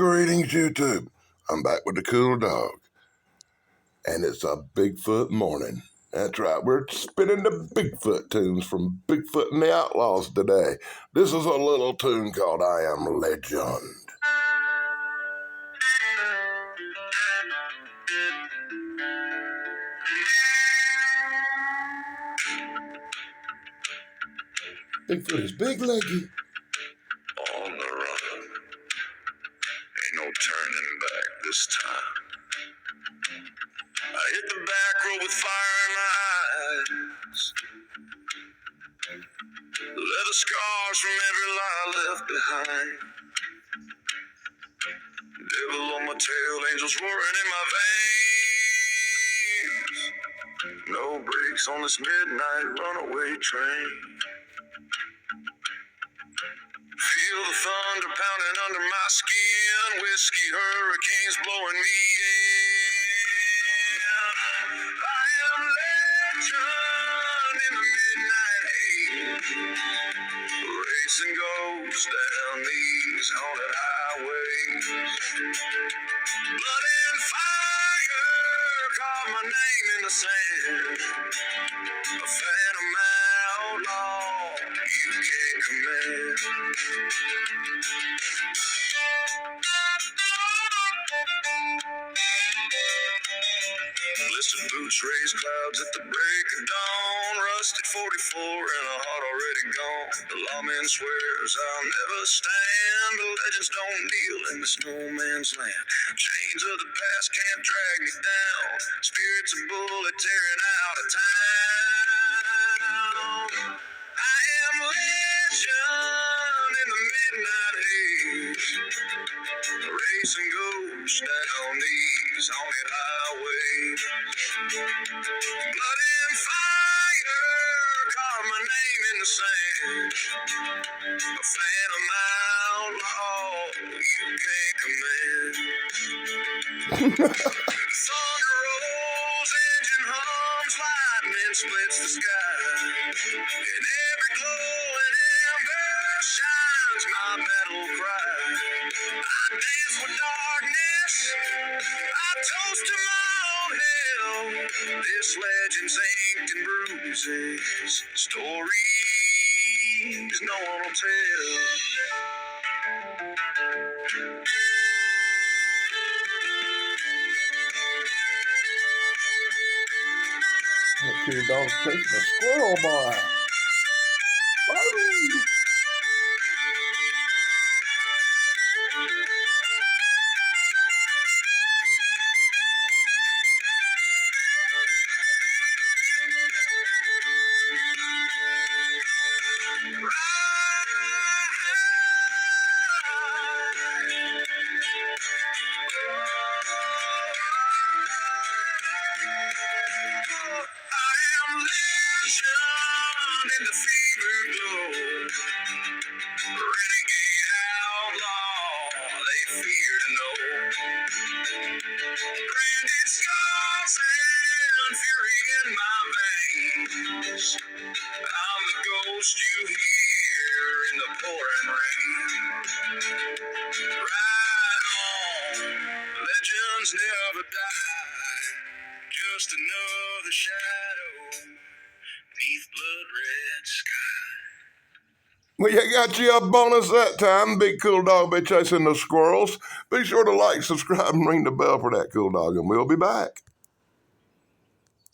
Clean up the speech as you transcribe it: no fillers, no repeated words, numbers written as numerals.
Greetings, YouTube. I'm back with the cool dog. And it's a Bigfoot morning. That's right, we're spinning the Bigfoot tunes from Bigfoot and the Outlaws today. This is a little tune called I Am Legend. Bigfoot is big leggy. On the run. Ain't no turning back this time. I hit the back road with fire in my eyes. Leather scars from every lie left behind. Devil on my tail, angels roaring in my veins. No brakes on this midnight runaway train. Feel the thunder pounding under my skin. Whiskey hurricanes blowing me in. I am legend in the midnight haze. Racing ghosts down these haunted highways. Blood and fire carve my name in the sand. A phantom outlaw you can't command. Blistered boots raise clouds at the break of dawn. Rusted 44 and a heart already gone. The lawman swears I'll never stand. The legends don't kneel in the snowman's land. Chains of the past can't drag me down. Spirits of bullet tearing out of town. I am legend in the midnight haze. Racing ghosts down these haunted highways. Blood and fire carve my name in the sand. A phantom outlaw you can't command. Thunder rolls, engine hums, lightning splits the sky. In every glowing ember shines my battle cry. I dance with darkness, I toast to my own hell. This legend's inked and bruises, stories no one will tell. That cool dog's chasing a squirrel, boy. Woo! In the fever glow, renegade outlaw, they fear to know. Branded scars and fury in my veins. I'm the ghost you hear in the pouring rain. Ride on, legends never die. Just another shadow beneath blood-red sky. Well, you got you a bonus that time. Big cool dog be chasing the squirrels. Be sure to like, subscribe, and ring the bell for that cool dog, and we'll be back.